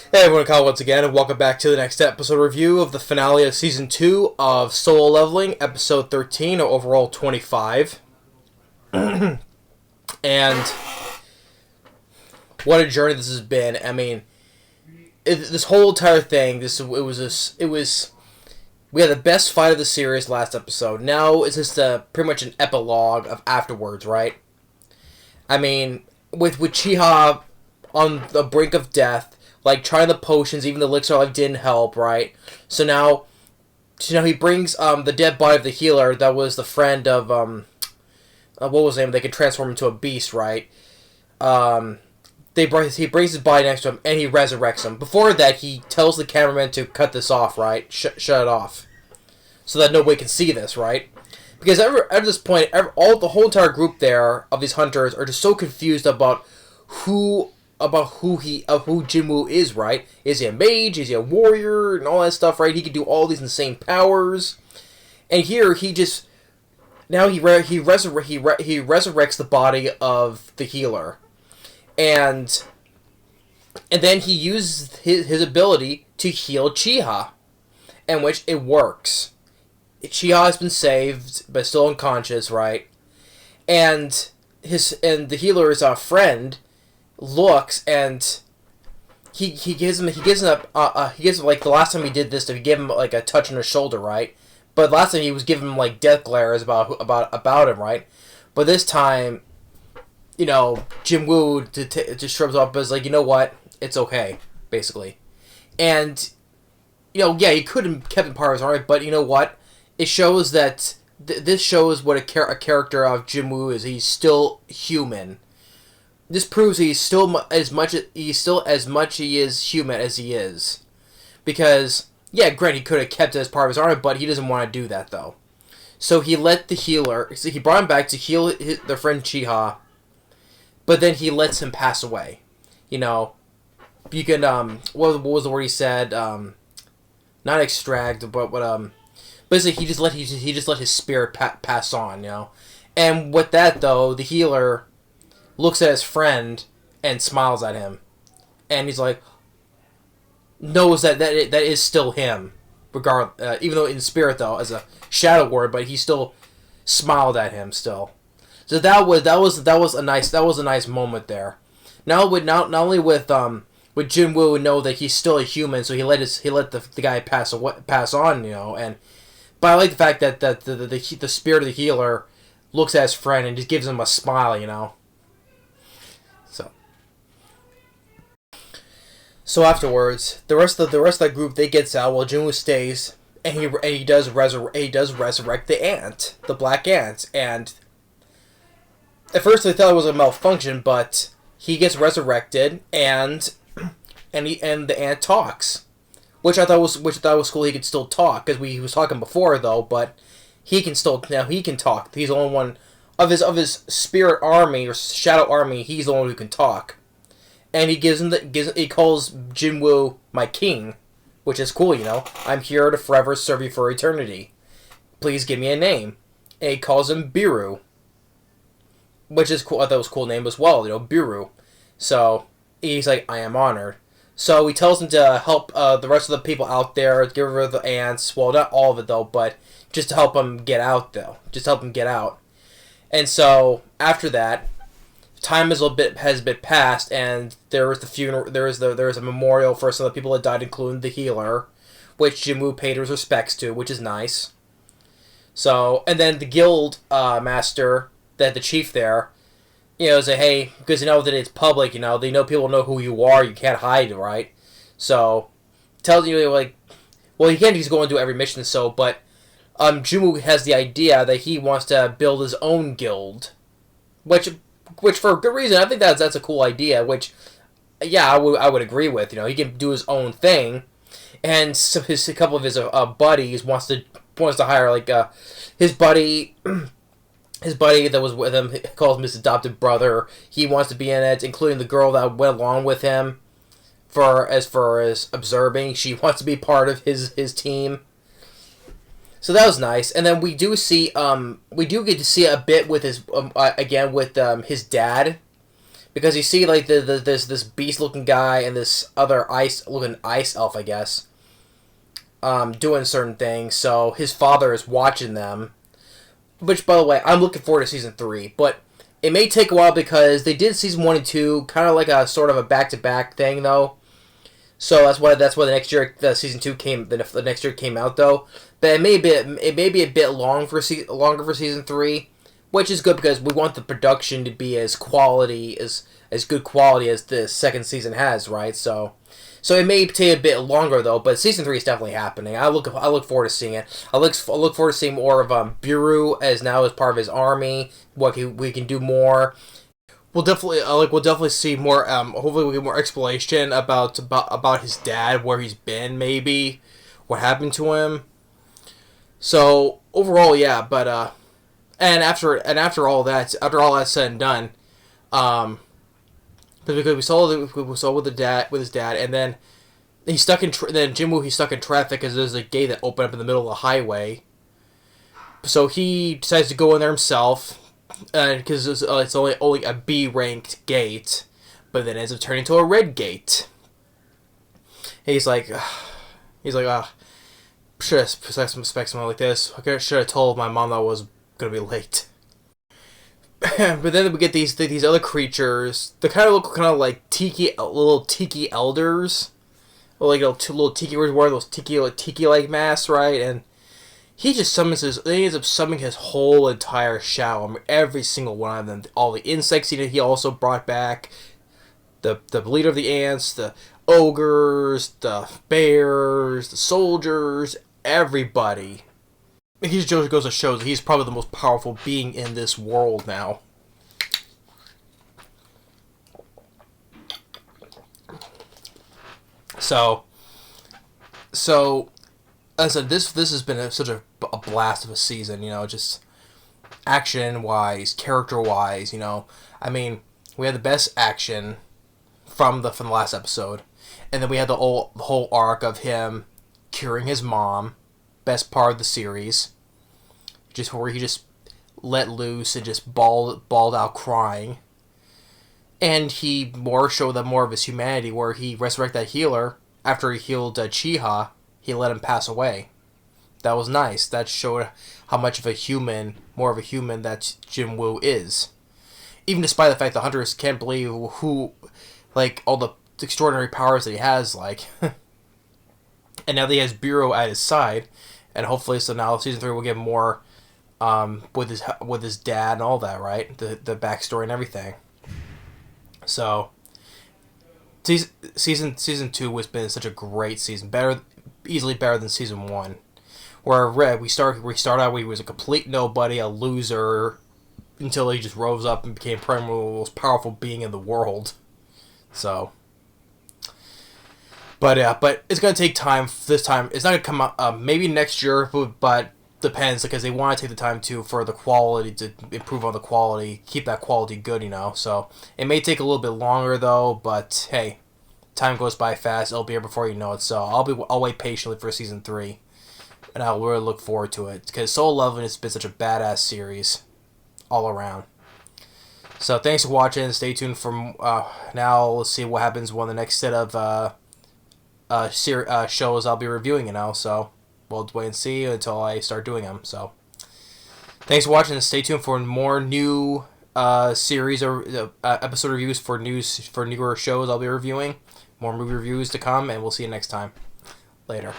Hey everyone, Kyle once again, and welcome back to the next episode review of the finale of Season 2 of Solo Leveling, Episode 13, or overall 25. And what a journey this has been. I mean, this whole entire thing, we had the best fight of the series last episode. Now it's just pretty much an epilogue of afterwards, right? I mean, with Chiha on the brink of death, like trying the potions, even the elixir of life didn't help, right? So now he brings the dead body of the healer that was the friend of what was his name? They could transform into a beast, right? He brings his body next to him and he resurrects him. Before that, he tells the cameraman to cut this off, right? Shut it off, so that nobody can see this, right? Because at this point, the whole entire group there of these hunters are just so confused about who Jinwoo is, right? Is he a mage? Is he a warrior? And all that stuff, right? He can do all these insane powers. And here he resurrects the body of the healer, and then he uses his ability to heal Chiha, in which it works. Chiha has been saved, but still unconscious, right? And the healer's friend looks and he gives him like the last time he did this, he gave him like a touch on his shoulder, right? But last time he was giving him like death glares about him, right? But this time, Jinwoo just shrugs off, but is like, you know what, it's okay, basically. And he could have kept him part of his army, but you know what, it shows that this shows what a character of Jinwoo is. He's still human. This proves he's still as much he is human as he is. Because, yeah, granted, he could have kept it as part of his army, but he doesn't want to do that, though. So he let he brought him back to heal their friend Chiha, but then he lets him pass away. You can, what was the word he said? Not extract, but basically he just let his spirit pass on, And with that, though, the healer looks at his friend and smiles at him, and he's like, knows that is still him, even though in spirit, though, as a shadow word, but he still smiled at him still. So that was a nice moment there. Not only with Jinwoo know that he's still a human, so he let the guy pass on, but I like the fact that the spirit of the healer looks at his friend and just gives him a smile, So afterwards, the rest of that group, they gets out while Jinwoo stays, and he does resurrect the black ant, and at first they thought it was a malfunction, but he gets resurrected, and the ant talks, which I thought was cool. He could still talk, because he was talking before, though, but he can talk. He's the only one of his spirit army or shadow army. He's the one who can talk. And he calls Jinwoo my king, which is cool, I'm here to forever serve you for eternity. Please give me a name. And he calls him Beru, which is cool. I thought it was a cool name as well, Beru. So he's like, I am honored. So he tells him to help the rest of the people out there, get rid of the ants. Well, not all of it though, but just to help him get out, And so after that, time has been passed, and there is the funeral. There is a memorial for some of the people that died, including the healer, which Jinwoo paid his respects to, which is nice. So, and then the guild master, the chief there, say, hey, because that it's public, they know people know who you are. You can't hide, right? So, tells you like, well, you can't just go and do every mission. So, but Jinwoo has the idea that he wants to build his own guild, which for good reason. I think that's a cool idea, which, yeah, I would agree with. He can do his own thing, and so a couple of his buddies wants to hire like his buddy that was with him, he calls him his adopted brother. He wants to be in it, including the girl that went along with him as far as observing. She wants to be part of his team. So that was nice, and then we do get to see a bit with his his dad, because you see like this beast looking guy and this other ice elf, I guess, doing certain things. So his father is watching them. Which, by the way, I'm looking forward to season 3, but it may take a while because they did season 1 and 2 kind of like a sort of a back-to-back thing, though. So that's why the next year the season 2 came the next year came out, though. But it may be a bit longer for season 3, which is good because we want the production to be as good quality as the second season has, right? So it may take a bit longer though, but season 3 is definitely happening. I look forward to seeing it. I look forward to seeing more of Beru as part of his army. We can do more. We'll definitely see more. Hopefully, we'll get more explanation about his dad, where he's been, maybe what happened to him. So overall, yeah. But and after all that's said and done, because we saw with his dad, and then he's stuck in he's stuck in traffic because there's a gate that opened up in the middle of the highway. So he decides to go in there himself, because it's only a B ranked gate, but then ends up turning into a red gate. And he's like, should have expect something like this. I should have told my mom that I was gonna be late. But then we get these other creatures. They kind of look like little tiki elders, or like little tiki wearing those tiki like masks, right? And he just he ends up summoning his whole entire shower. I mean, every single one of them, all the insects he also brought back, the leader of the ants, the ogres, the bears, the soldiers, everybody. He just goes to show that he's probably the most powerful being in this world now. So as I said, this has been such a blast of a season. Just action wise, character wise. I mean, we had the best action from the last episode, and then we had the whole arc of him curing his mom. Best part of the series, just where he just let loose and just bawled out crying, and he showed them more of his humanity, where he resurrected that healer after he healed Chiha. He let him pass away. That was nice. That showed how much of more of a human that Jinwoo is. Even despite the fact the hunters can't believe all the extraordinary powers that he has, and now that he has Beru at his side. And hopefully, so now season 3 will get more with his dad and all that, right? The backstory and everything. So season 2 has been such a great season, easily better than season 1. Where we start out he was a complete nobody, a loser, until he just rose up and became probably the most powerful being in the world. So. But it's going to take time this time. It's not going to come out maybe next year, but depends, because they want to take the time for the quality, to improve on the quality, keep that quality good, So it may take a little bit longer, though, but hey, time goes by fast. It'll be here before you know it, so I'll wait patiently for season 3, and I'll really look forward to it, because Solo Leveling has been such a badass series all around. So thanks for watching. Stay tuned for now. Let's see what happens when the next set of shows I'll be reviewing, so we'll wait and see until I start doing them. So thanks for watching, and stay tuned for more new series or episode reviews for newer shows I'll be reviewing, more movie reviews to come, and we'll see you next time. Later.